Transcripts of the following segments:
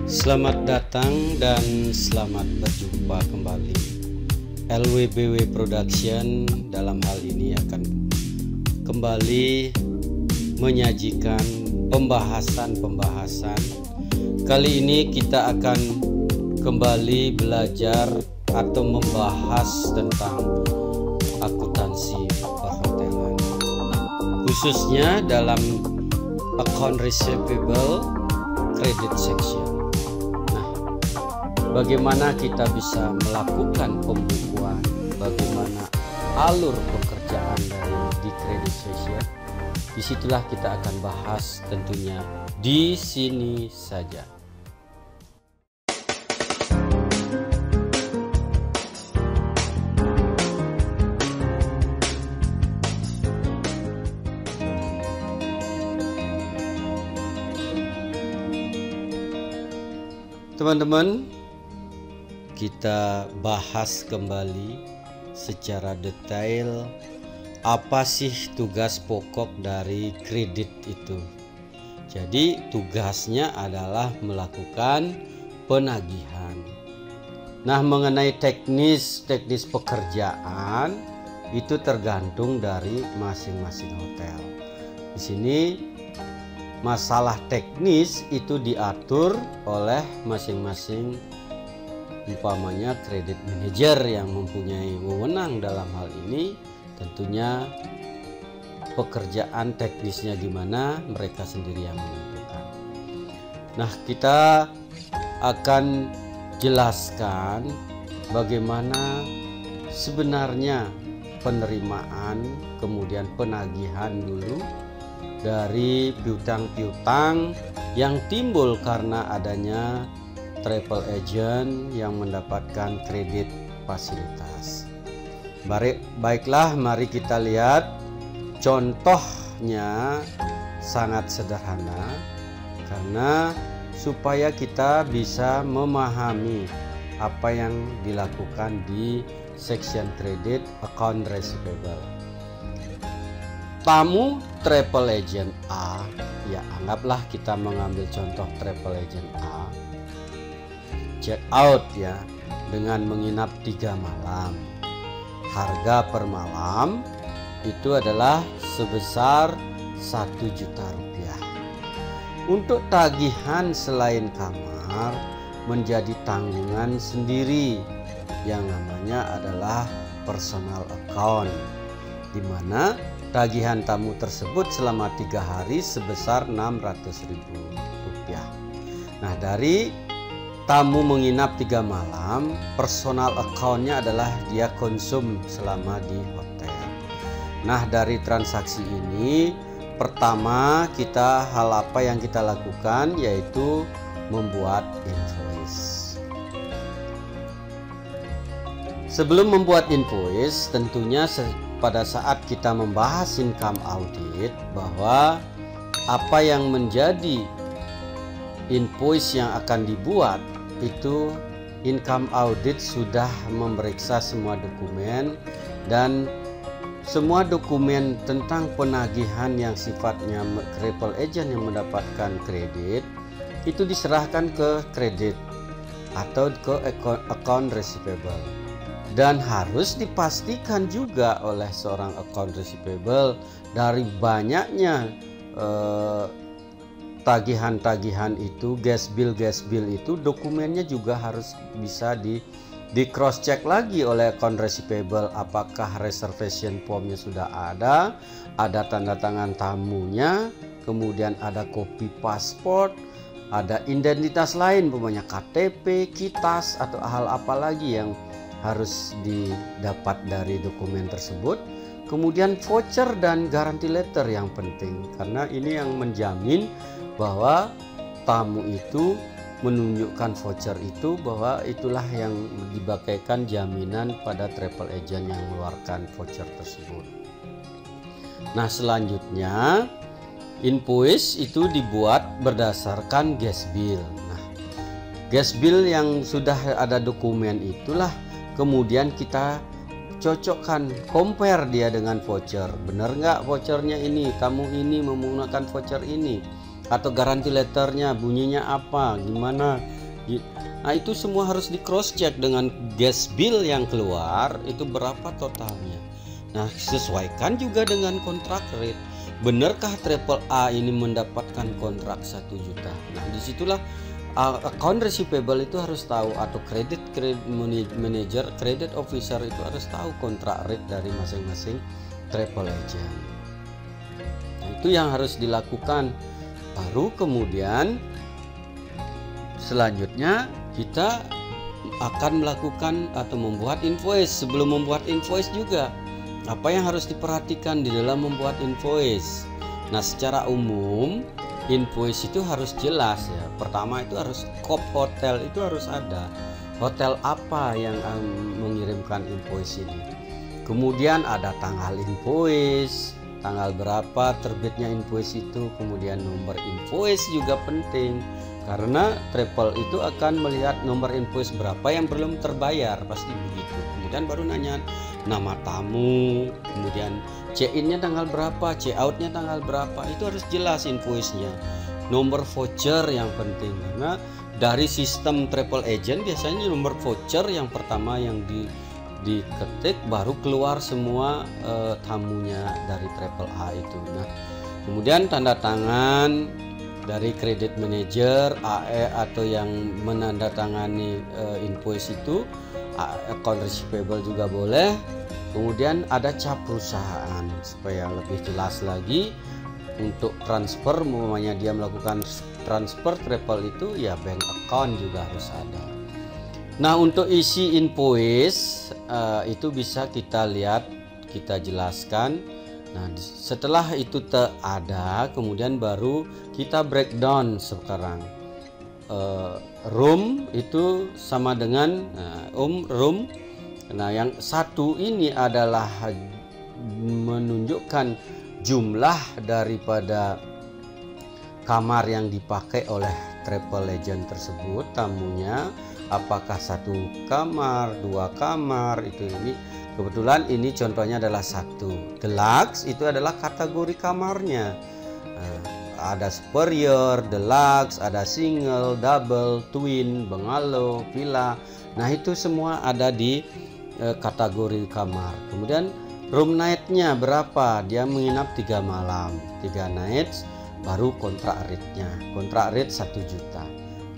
Selamat datang dan selamat berjumpa kembali. LWBW Production dalam hal ini akan kembali menyajikan pembahasan. Kali ini kita akan kembali belajar atau membahas tentang akuntansi perhotelan, khususnya dalam account receivable credit section. Bagaimana kita bisa melakukan pembukuan, bagaimana alur pekerjaan di credit section. Disitulah kita akan bahas tentunya di sini saja. Teman-teman, kita bahas kembali secara detail apa sih tugas pokok dari kredit itu. Jadi tugasnya adalah melakukan penagihan. Nah, mengenai teknis pekerjaan itu tergantung dari masing-masing hotel. Di sini masalah teknis itu diatur oleh masing-masing, umpamanya kredit manager yang mempunyai wewenang dalam hal ini. Tentunya pekerjaan teknisnya gimana mereka sendiri yang menentukan. Nah, kita akan jelaskan bagaimana sebenarnya penerimaan kemudian penagihan dulu dari piutang-piutang yang timbul karena adanya travel agent yang mendapatkan kredit fasilitas. Baiklah, mari kita lihat contohnya. Sangat sederhana karena supaya kita bisa memahami apa yang dilakukan di section kredit account receivable. Tamu travel agent A, ya anggaplah kita mengambil contoh travel agent A, check out ya dengan menginap 3 malam. Harga per malam itu adalah sebesar 1 juta rupiah. Untuk tagihan selain kamar menjadi tanggungan sendiri yang namanya adalah personal account, di mana tagihan tamu tersebut selama 3 hari sebesar 600.000 rupiah. Nah, dari tamu menginap 3 malam, personal account-nya adalah dia konsum selama di hotel. Nah, dari transaksi ini pertama hal apa yang kita lakukan yaitu membuat invoice. Sebelum membuat invoice, tentunya pada saat kita membahas income audit bahwa apa yang menjadi invoice yang akan dibuat itu income audit sudah memeriksa semua dokumen, dan semua dokumen tentang penagihan yang sifatnya travel agent yang mendapatkan kredit itu diserahkan ke kredit atau ke account receivable, dan harus dipastikan juga oleh seorang account receivable dari banyaknya tagihan-tagihan itu, gas bill itu, dokumennya juga harus bisa di cross check lagi oleh account receivable. Apakah reservation formnya sudah ada tanda tangan tamunya, kemudian ada kopi paspor, ada identitas lain, umpamanya KTP, KITAS, atau hal apa lagi yang harus didapat dari dokumen tersebut. Kemudian voucher dan guarantee letter yang penting, karena ini yang menjamin bahwa tamu itu menunjukkan voucher itu bahwa itulah yang dibagaikan jaminan pada travel agent yang mengeluarkan voucher tersebut. Nah, selanjutnya invoice itu dibuat berdasarkan gas bill. Nah, gas bill yang sudah ada dokumen itulah kemudian kita cocokkan, compare dia dengan voucher. Benar nggak vouchernya ini, tamu ini menggunakan voucher ini, atau garansi letternya bunyinya apa, gimana Nah, itu semua harus di cross check dengan gas bill yang keluar itu berapa totalnya. Nah, sesuaikan juga dengan kontrak rate. Benarkah triple A ini mendapatkan kontrak 1 juta? Nah, disitulah account receivable itu harus tahu, atau credit manager, credit officer itu harus tahu kontrak rate dari masing-masing travel agent. Nah, itu yang harus dilakukan. Baru kemudian selanjutnya kita akan melakukan atau membuat invoice. Sebelum membuat invoice juga, apa yang harus diperhatikan di dalam membuat invoice? Nah, secara umum invoice itu harus jelas ya. Pertama itu harus scope hotel itu harus ada. Hotel apa yang mengirimkan invoice ini? Kemudian ada tanggal invoice, tanggal berapa terbitnya invoice itu, kemudian nomor invoice juga penting. Karena travel itu akan melihat nomor invoice berapa yang belum terbayar, pasti begitu. Kemudian baru nanya nama tamu, kemudian check-in-nya tanggal berapa, check-out-nya tanggal berapa, itu harus jelas invoice-nya. Nomor voucher yang penting, karena dari sistem travel agent biasanya nomor voucher yang pertama yang diketik, baru keluar semua tamunya dari travel A itu. Nah, kemudian tanda tangan dari credit manager, AE atau yang menandatangani invoice itu, account receivable juga boleh. Kemudian ada cap perusahaan supaya lebih jelas lagi. Untuk transfer, umpamanya dia melakukan transfer travel itu ya bank account juga harus ada. Nah, untuk isi invoice itu bisa kita lihat, kita jelaskan. Nah, setelah itu ada, kemudian baru kita breakdown sekarang. Room itu sama dengan room. Nah, yang satu ini adalah menunjukkan jumlah daripada kamar yang dipakai oleh travel agent tersebut, tamunya apakah 1 kamar, 2 kamar, itu ini. Kebetulan ini contohnya adalah 1. Deluxe itu adalah kategori kamarnya. Ada superior, deluxe, ada single, double, twin, bungalow, villa. Nah, itu semua ada di kategori kamar. Kemudian room night-nya berapa? Dia menginap 3 malam, 3 nights, baru kontrak rate-nya. Kontrak rate 1 juta.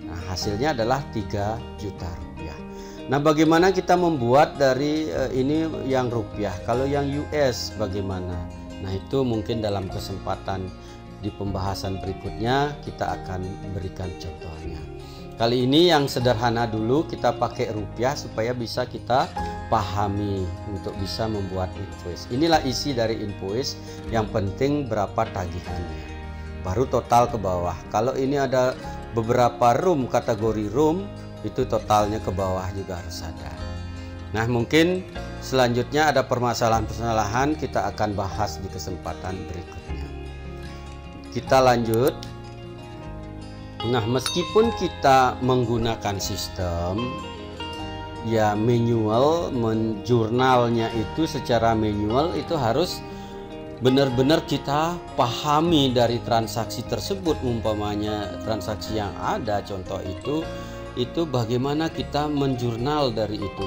Nah, hasilnya adalah 3 juta rupiah. Nah, bagaimana kita membuat dari ini yang rupiah? Kalau yang US bagaimana? Nah, itu mungkin dalam kesempatan di pembahasan berikutnya kita akan berikan contohnya. Kali ini yang sederhana dulu, kita pakai rupiah supaya bisa kita pahami untuk bisa membuat invoice. Inilah isi dari invoice, yang penting berapa tagihannya. Baru total ke bawah. Kalau ini ada beberapa room, kategori room, itu totalnya ke bawah juga harus ada. Nah, mungkin selanjutnya ada permasalahan-permasalahan kita akan bahas di kesempatan berikutnya. Kita lanjut. Nah, meskipun kita menggunakan sistem ya manual, jurnalnya itu secara manual, itu harus benar-benar kita pahami dari transaksi tersebut. Umpamanya transaksi yang ada, contoh itu bagaimana kita menjurnal dari itu.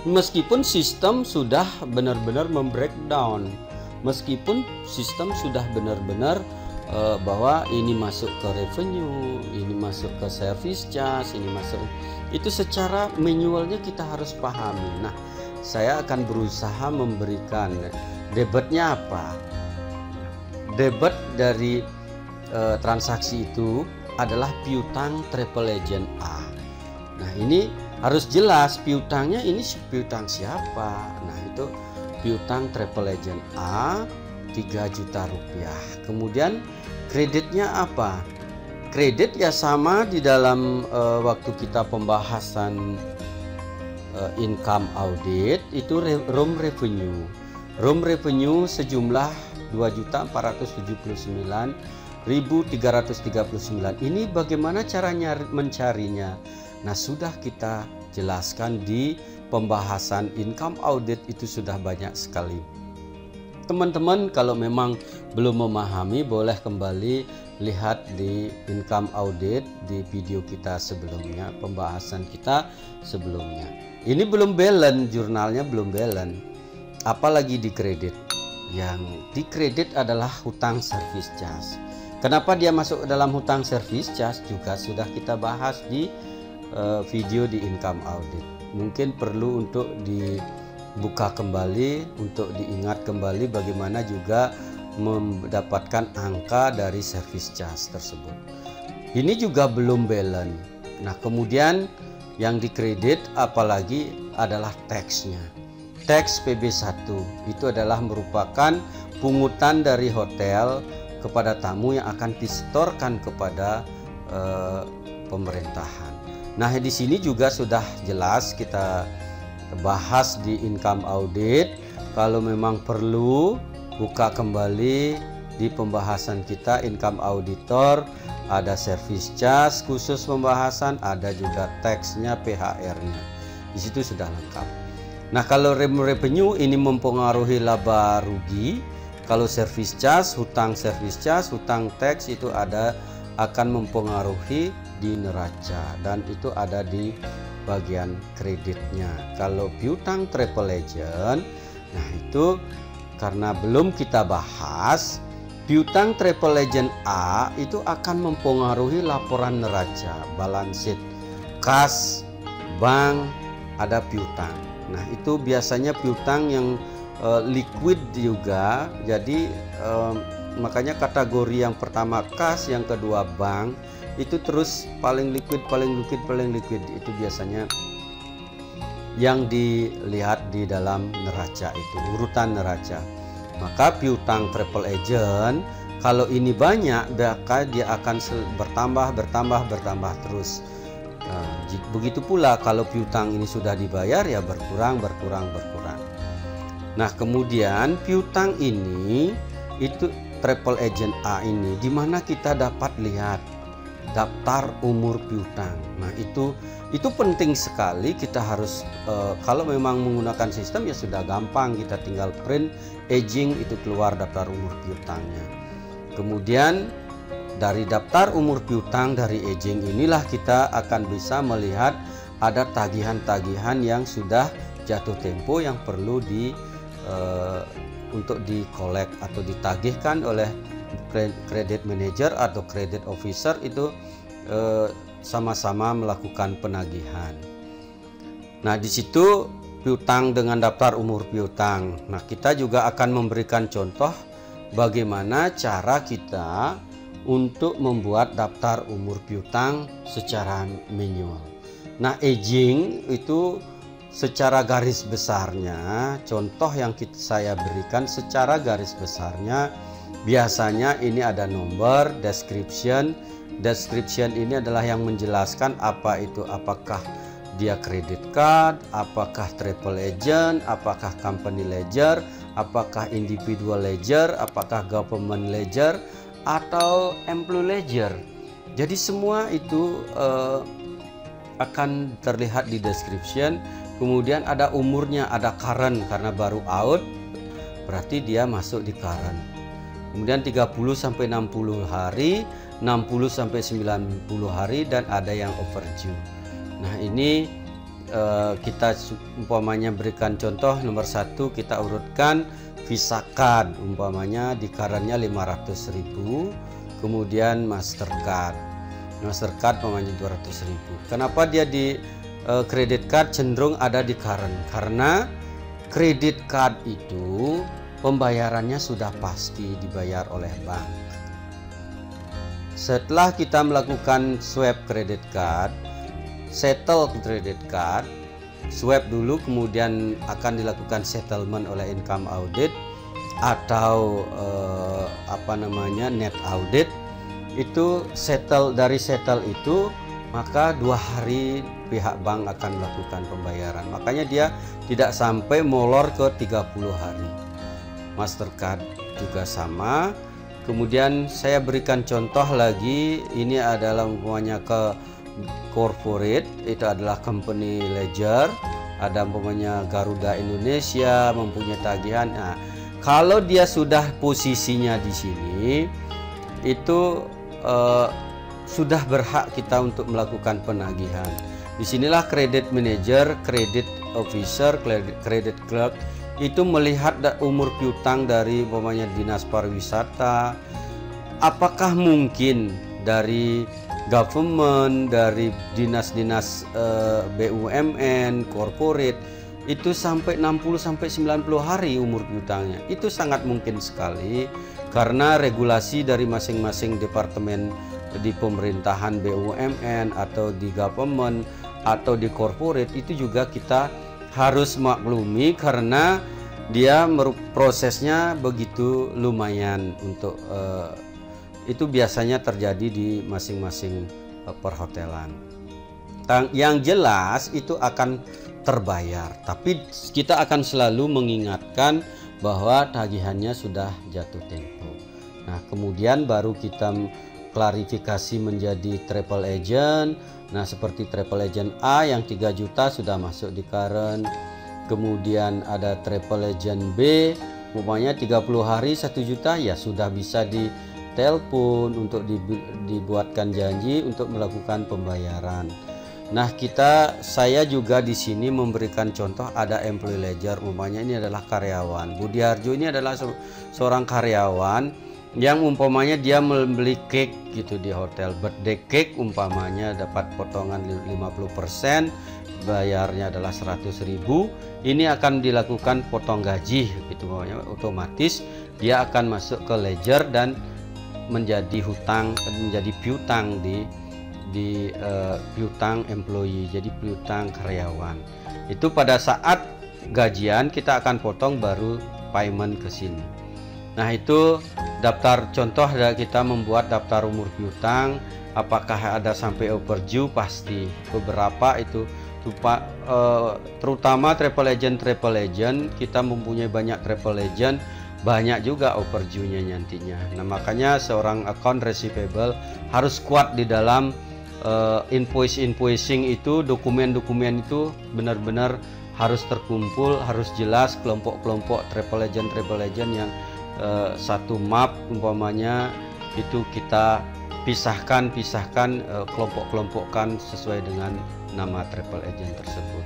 Meskipun sistem sudah benar-benar membreakdown, meskipun sistem sudah benar-benar bahwa ini masuk ke revenue, ini masuk ke service charge, ini masuk, itu secara manualnya kita harus pahami. Nah, saya akan berusaha memberikan debitnya apa. Debit dari transaksi itu adalah piutang travel agent A. Nah, ini harus jelas piutangnya, ini piutang siapa. Nah, itu piutang travel agent A 3 juta rupiah. Kemudian kreditnya apa? Kredit ya sama di dalam waktu kita pembahasan income audit itu room revenue. Room revenue sejumlah 2.479.339. Ini bagaimana caranya mencarinya? Nah, sudah kita jelaskan di pembahasan income audit, itu sudah banyak sekali. Teman-teman kalau memang belum memahami, boleh kembali lihat di income audit di video kita sebelumnya, pembahasan kita sebelumnya. Ini belum balance, jurnalnya belum balance, apalagi di kredit. Yang di kredit adalah hutang service charge. Kenapa dia masuk dalam hutang service charge juga sudah kita bahas di video di income audit. Mungkin perlu untuk dibuka kembali, untuk diingat kembali bagaimana juga mendapatkan angka dari service charge tersebut. Ini juga belum balance. Nah, kemudian yang dikredit apalagi adalah tax-nya. Tax PB1 itu adalah merupakan pungutan dari hotel kepada tamu yang akan disetorkan kepada pemerintahan. Nah, di sini juga sudah jelas kita bahas di income audit. Kalau memang perlu, buka kembali di pembahasan kita income auditor, ada service charge khusus pembahasan, ada juga tax-nya, PHR-nya. Di situ sudah lengkap. Nah, kalau revenue ini mempengaruhi laba rugi. Kalau service charge, hutang service charge, hutang tax itu akan mempengaruhi di neraca dan itu ada di bagian kreditnya. Kalau piutang travel agent, nah itu karena belum kita bahas, piutang travel agent A itu akan mempengaruhi laporan neraca, balance sheet, kas, bank, ada piutang. Nah, itu biasanya piutang yang liquid juga. Jadi makanya kategori yang pertama kas, yang kedua bank, itu terus paling liquid itu biasanya yang dilihat di dalam neraca itu, urutan neraca. Maka piutang travel agent kalau ini banyak, maka dia akan bertambah terus. Begitu pula kalau piutang ini sudah dibayar, ya berkurang. Nah, kemudian piutang ini itu travel agent A ini di mana kita dapat lihat daftar umur piutang. Nah, itu penting sekali. Kita harus kalau memang menggunakan sistem ya sudah gampang, kita tinggal print aging, itu keluar daftar umur piutangnya. Kemudian dari daftar umur piutang, dari aging inilah kita akan bisa melihat ada tagihan-tagihan yang sudah jatuh tempo yang perlu untuk dikolek atau ditagihkan oleh credit manager atau credit officer. Itu sama-sama melakukan penagihan. Nah, di situ piutang dengan daftar umur piutang. Nah, kita juga akan memberikan contoh bagaimana cara kita untuk membuat daftar umur piutang secara manual. Nah, aging itu secara garis besarnya, contoh yang saya berikan secara garis besarnya, biasanya ini ada nomor, description. Description ini adalah yang menjelaskan apa itu, apakah dia credit card, apakah travel agent, apakah company ledger, apakah individual ledger, apakah government ledger, atau employee ledger. Jadi semua itu akan terlihat di description. Kemudian ada umurnya, ada current karena baru out, berarti dia masuk di current. Kemudian 30 sampai 60 hari, 60 sampai 90 hari, dan ada yang overdue. Nah, ini kita umpamanya berikan contoh nomor 1, kita urutkan Visa card, umpamanya di currentnya 500.000, kemudian Mastercard umpamanya 200.000. Kenapa dia di credit card cenderung ada di current? Karena credit card itu pembayarannya sudah pasti dibayar oleh bank. Setelah kita melakukan swipe credit card, settle credit card, swipe dulu, kemudian akan dilakukan settlement oleh income audit atau net audit. Itu dari settle itu, maka 2 hari pihak bank akan melakukan pembayaran. Makanya dia tidak sampai molor ke 30 hari. Mastercard juga sama. Kemudian saya berikan contoh lagi, ini adalah umpamanya ke corporate, itu adalah company ledger, ada umpamanya Garuda Indonesia mempunyai tagihan. Nah, kalau dia sudah posisinya di sini, itu sudah berhak kita untuk melakukan penagihan. Disinilah credit manager, credit officer, credit clerk itu melihat umur piutang dari umpamanya dinas pariwisata, apakah mungkin dari government, dari dinas-dinas BUMN, corporate itu sampai 60 sampai 90 hari umur piutangnya. Itu sangat mungkin sekali karena regulasi dari masing-masing departemen di pemerintahan BUMN atau di government atau di corporate itu juga kita harus maklumi karena dia prosesnya begitu lumayan untuk itu biasanya terjadi di masing-masing perhotelan. Yang jelas itu akan terbayar, tapi kita akan selalu mengingatkan bahwa tagihannya sudah jatuh tempo. Nah, kemudian baru kita klarifikasi menjadi travel agent. Nah, seperti travel agent A yang 3 juta sudah masuk di current. Kemudian ada travel agent B, umpamanya 30 hari 1 juta ya sudah bisa ditelepon untuk dibuatkan janji untuk melakukan pembayaran. Nah, saya juga di sini memberikan contoh ada employee ledger, umpamanya ini adalah karyawan. Budiarjo ini adalah seorang karyawan yang umpamanya dia membeli cake gitu di hotel, birthday cake umpamanya dapat potongan 50%, bayarnya adalah 100.000. Ini akan dilakukan potong gaji gitu, umpamanya otomatis dia akan masuk ke ledger dan menjadi piutang di piutang employee, jadi piutang karyawan. Itu pada saat gajian kita akan potong baru payment ke sini. Nah, itu daftar contoh kita membuat daftar umur piutang. Apakah ada sampai overdue? Pasti beberapa itu terutama travel agent kita mempunyai banyak travel agent, banyak juga overdue-nya nantinya. Nah, makanya seorang account receivable harus kuat di dalam invoicing itu, dokumen-dokumen itu benar-benar harus terkumpul, harus jelas kelompok-kelompok travel agent yang satu map umpamanya itu kita pisahkan kelompok-kelompokkan sesuai dengan nama travel agent tersebut.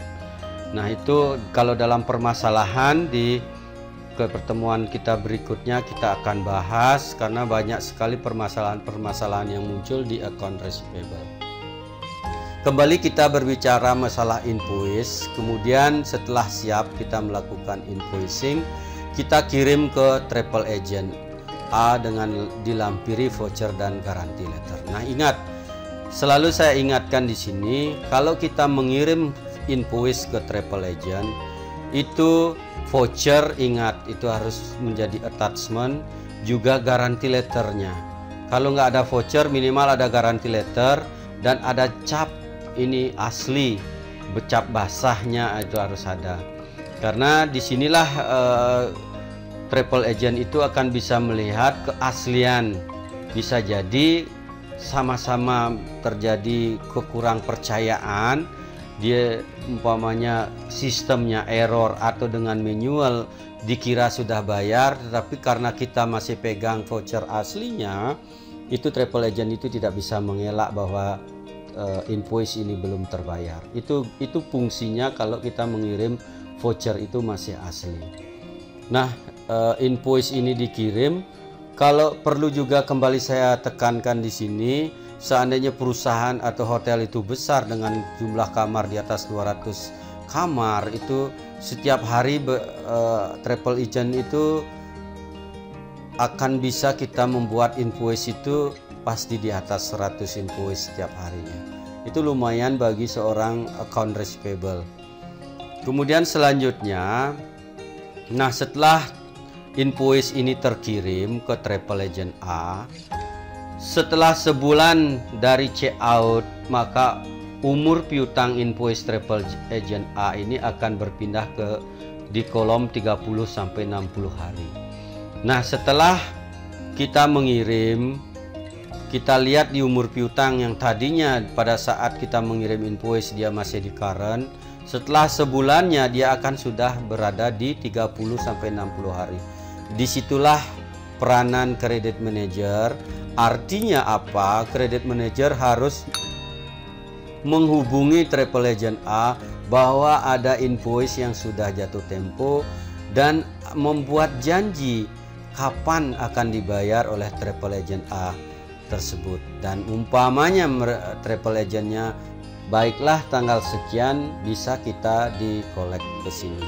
Nah, itu kalau dalam permasalahan di pertemuan kita berikutnya kita akan bahas karena banyak sekali permasalahan-permasalahan yang muncul di account receivable. Kembali kita berbicara masalah invoice, kemudian setelah siap kita melakukan invoicing, kita kirim ke travel agent A dengan dilampiri voucher dan garansi letter. Nah, ingat, selalu saya ingatkan di sini, kalau kita mengirim invoice ke travel agent, itu voucher ingat itu harus menjadi attachment, juga garansi letternya. Kalau nggak ada voucher, minimal ada garansi letter dan ada cap ini asli, cap basahnya itu harus ada. Karena disinilah travel agent itu akan bisa melihat keaslian. Bisa jadi sama-sama terjadi kekurang percayaan, dia umpamanya sistemnya error atau dengan manual dikira sudah bayar, tetapi karena kita masih pegang voucher aslinya, itu travel agent itu tidak bisa mengelak bahwa invoice ini belum terbayar. Itu fungsinya kalau kita mengirim voucher itu masih asli. Nah, invoice ini dikirim. Kalau perlu juga kembali saya tekankan di sini, seandainya perusahaan atau hotel itu besar dengan jumlah kamar di atas 200 kamar, itu setiap hari travel agent itu akan bisa kita membuat invoice itu pasti di atas 100 invoice setiap harinya. Itu lumayan bagi seorang account receivable. Kemudian selanjutnya, nah setelah invoice ini terkirim ke travel agent A, setelah sebulan dari check out, maka umur piutang invoice travel agent A ini akan berpindah di kolom 30 sampai 60 hari. Nah, setelah kita mengirim, kita lihat di umur piutang yang tadinya pada saat kita mengirim invoice dia masih di current, setelah sebulannya dia akan sudah berada di 30 sampai 60 hari. Disitulah peranan credit manager Artinya apa? Credit manager harus menghubungi travel agent A bahwa ada invoice yang sudah jatuh tempo dan membuat janji kapan akan dibayar oleh travel agent A tersebut. Dan umpamanya travel agentnya, baiklah tanggal sekian bisa kita di-collect ke sini.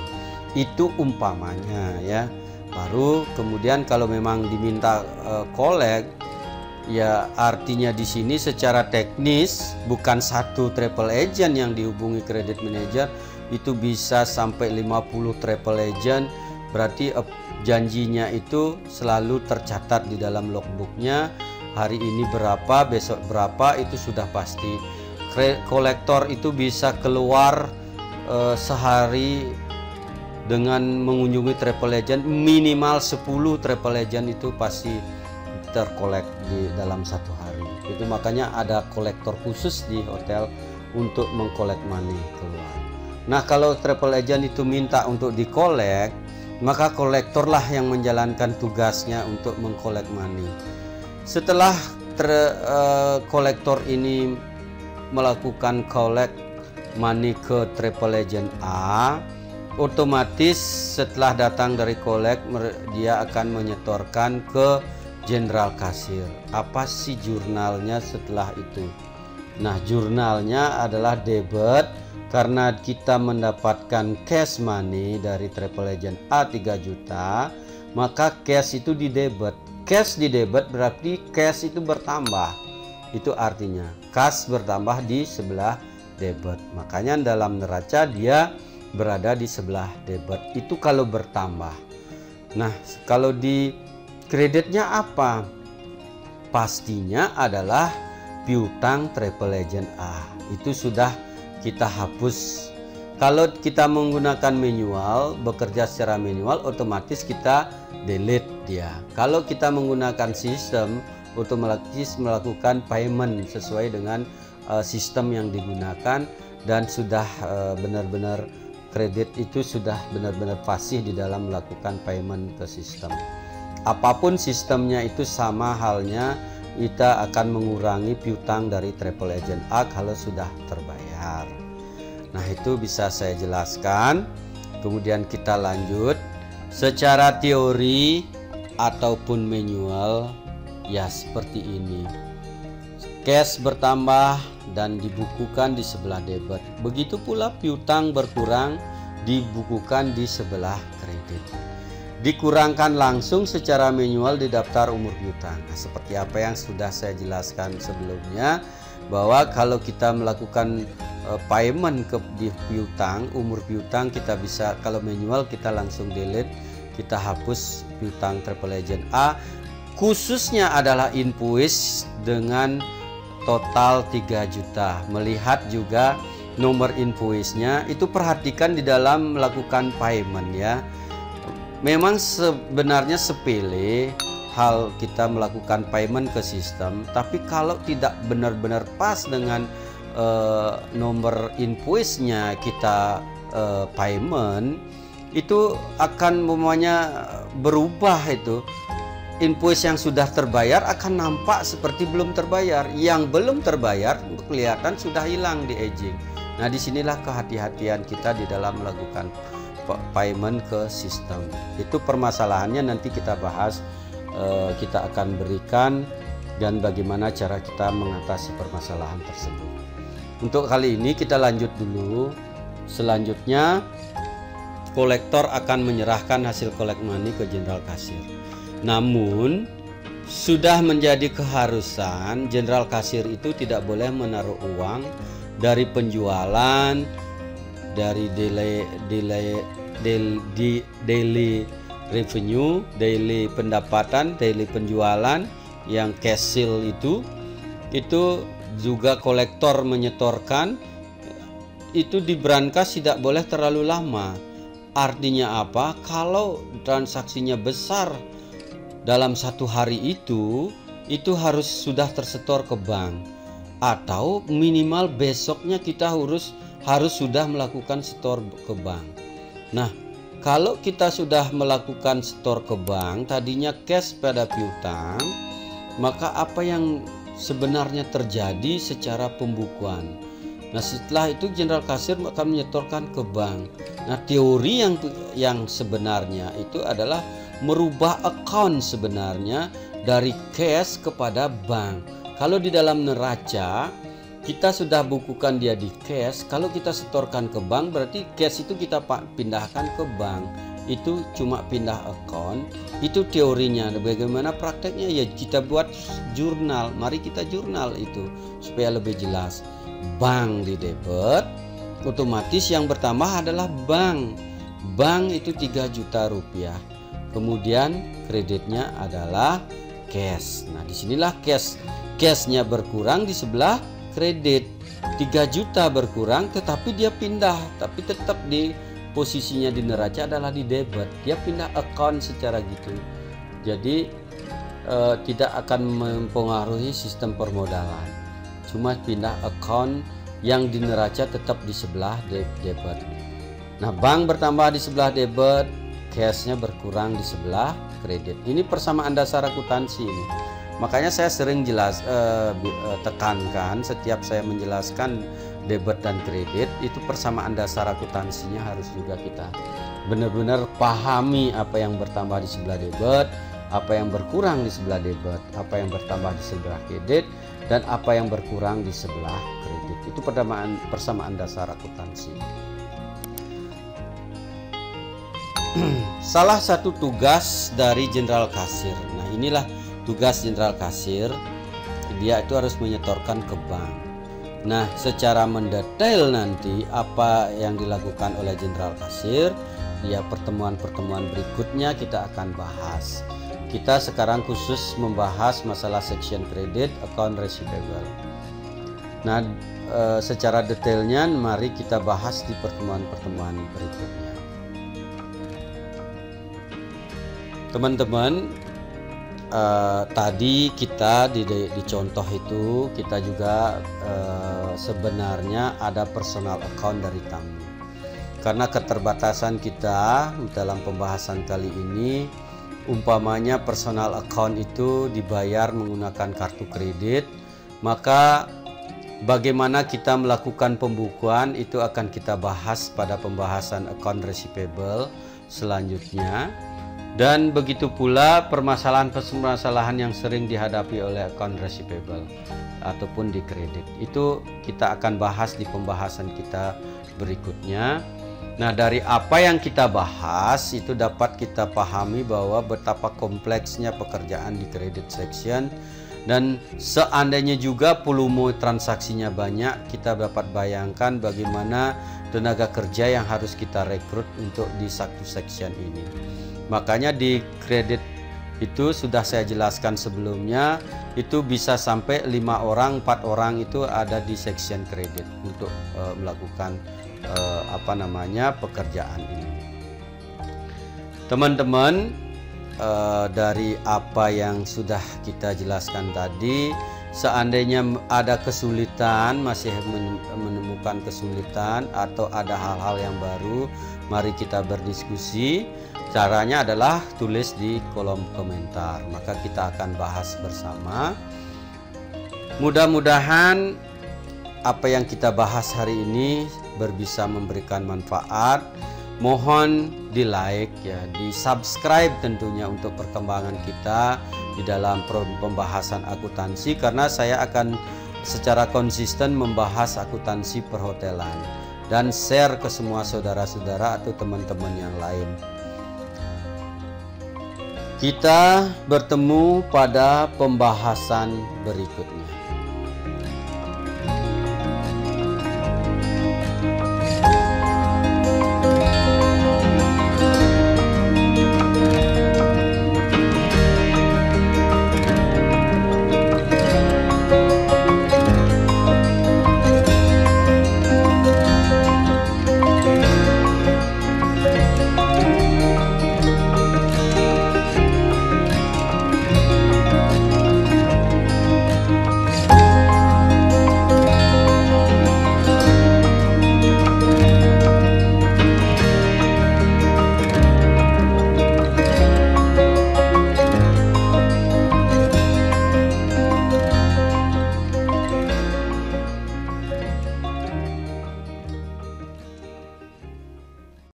Itu umpamanya ya. Baru kemudian kalau memang diminta collect, ya artinya di sini secara teknis bukan satu travel agent yang dihubungi credit manager, itu bisa sampai 50 travel agent. Berarti janjinya itu selalu tercatat di dalam logbooknya. Hari ini berapa, besok berapa, itu sudah pasti. Kolektor itu bisa keluar sehari dengan mengunjungi travel agent, minimal 10 travel agent itu pasti terkolek di dalam satu hari. Itu makanya ada kolektor khusus di hotel untuk mengkolek money keluar. Nah, kalau travel agent itu minta untuk dikolek, maka kolektorlah yang menjalankan tugasnya untuk mengkolek money. Setelah kolektor ini melakukan collect money ke travel agent A, otomatis setelah datang dari collect dia akan menyetorkan ke general kasir. Apa sih jurnalnya setelah itu? Nah, jurnalnya adalah debit karena kita mendapatkan cash money dari travel agent A 3 juta, maka cash itu di debit. Cash di debit berarti cash itu bertambah. Itu artinya cash bertambah di sebelah debit. Makanya dalam neraca dia berada di sebelah debit. Itu kalau bertambah. Nah, kalau di kreditnya apa? Pastinya adalah piutang travel agent A. Itu sudah kita hapus. Kalau kita menggunakan manual, bekerja secara manual, otomatis kita delete dia. Kalau kita menggunakan sistem, otomatis melakukan payment sesuai dengan sistem yang digunakan, dan sudah benar-benar kredit itu sudah benar-benar fasih di dalam melakukan payment ke sistem. Apapun sistemnya itu sama halnya, kita akan mengurangi piutang dari travel agent A kalau sudah terbayar. Nah, itu bisa saya jelaskan. Kemudian kita lanjut. Secara teori ataupun manual, ya seperti ini. Cash bertambah dan dibukukan di sebelah debit. Begitu pula piutang berkurang, dibukukan di sebelah kredit. Dikurangkan langsung secara manual di daftar umur piutang. Nah, seperti apa yang sudah saya jelaskan sebelumnya, bahwa kalau kita melakukan payment ke di piutang, umur piutang kita bisa, kalau manual kita langsung delete, kita hapus piutang travel agent A. Khususnya adalah invoice dengan total 3 juta. Melihat juga nomor invoice-nya, itu perhatikan di dalam melakukan payment ya. Memang sebenarnya sepele hal kita melakukan payment ke sistem, tapi kalau tidak benar-benar pas dengan nomor invoice-nya kita payment, itu akan berubah. Itu invoice yang sudah terbayar akan nampak seperti belum terbayar, yang belum terbayar kelihatan sudah hilang di aging. Nah, disinilah kehati-hatian kita di dalam melakukan payment ke sistem. Itu permasalahannya nanti kita bahas, kita akan berikan dan bagaimana cara kita mengatasi permasalahan tersebut. Untuk kali ini kita lanjut dulu. Selanjutnya kolektor akan menyerahkan hasil collect money ke general kasir. Namun sudah menjadi keharusan general kasir itu tidak boleh menaruh uang dari penjualan, dari daily revenue, daily pendapatan, daily penjualan yang cash sale itu juga kolektor menyetorkan. Itu di brankas tidak boleh terlalu lama. Artinya apa? Kalau transaksinya besar dalam satu hari itu harus sudah tersetor ke bank, atau minimal besoknya kita harus sudah melakukan setor ke bank. Nah, kalau kita sudah melakukan setor ke bank, tadinya cash pada piutang, maka apa yang sebenarnya terjadi secara pembukuan. Nah, setelah itu general kasir akan menyetorkan ke bank. Nah, teori yang sebenarnya itu adalah merubah account sebenarnya dari cash kepada bank. Kalau di dalam neraca kita sudah bukukan dia di cash, kalau kita setorkan ke bank berarti cash itu kita pindahkan ke bank. Itu cuma pindah account. Itu teorinya. Bagaimana prakteknya? Ya kita buat jurnal. Mari kita jurnal itu supaya lebih jelas. Bank di debit, otomatis yang bertambah adalah bank. Bank itu 3 juta rupiah. Kemudian kreditnya adalah cash. Nah, disinilah cashnya berkurang di sebelah kredit. 3 juta berkurang, tetapi dia pindah, tapi tetap di posisinya di neraca adalah di debit. Dia pindah account secara gitu. Jadi tidak akan mempengaruhi sistem permodalan. Cuma pindah account yang di neraca tetap di sebelah debit. Nah, bank bertambah di sebelah debit, cashnya berkurang di sebelah kredit. Ini persamaan dasar akuntansi ini. Makanya saya sering tekankan setiap saya menjelaskan debit dan kredit, itu persamaan dasar akuntansinya harus juga kita benar-benar pahami apa yang bertambah di sebelah debit, apa yang berkurang di sebelah debit, apa yang bertambah di sebelah kredit, dan apa yang berkurang di sebelah kredit. Itu persamaan dasar akuntansi. Salah satu tugas dari general kasir. Nah, inilah tugas general kasir. Dia itu harus menyetorkan ke bank. Nah, secara mendetail nanti apa yang dilakukan oleh general kasir, ya pertemuan-pertemuan berikutnya kita akan bahas. Kita sekarang khusus membahas masalah section kredit, account receivable. Nah, secara detailnya mari kita bahas di pertemuan-pertemuan berikutnya. Teman-teman, tadi kita di contoh itu kita juga sebenarnya ada personal account dari tamu. Karena keterbatasan kita dalam pembahasan kali ini, umpamanya personal account itu dibayar menggunakan kartu kredit, maka bagaimana kita melakukan pembukuan itu akan kita bahas pada pembahasan account receivable selanjutnya. Dan begitu pula permasalahan yang sering dihadapi oleh account receivable ataupun di kredit. Itu kita akan bahas di pembahasan kita berikutnya. Nah, dari apa yang kita bahas itu dapat kita pahami bahwa betapa kompleksnya pekerjaan di credit section, dan seandainya juga volume transaksinya banyak, kita dapat bayangkan bagaimana tenaga kerja yang harus kita rekrut untuk di satu section ini. Makanya di kredit itu sudah saya jelaskan sebelumnya, itu bisa sampai 5 orang, 4 orang itu ada di section kredit untuk melakukan pekerjaan ini. Teman-teman, dari apa yang sudah kita jelaskan tadi, seandainya ada kesulitan, masih menemukan kesulitan atau ada hal-hal yang baru, mari kita berdiskusi. Caranya adalah tulis di kolom komentar, maka kita akan bahas bersama. Mudah-mudahan apa yang kita bahas hari ini bisa memberikan manfaat. Mohon di like ya, di subscribe tentunya untuk perkembangan kita di dalam pembahasan akuntansi, karena saya akan secara konsisten membahas akuntansi perhotelan dan share ke semua saudara-saudara atau teman-teman yang lain. Kita bertemu pada pembahasan berikutnya.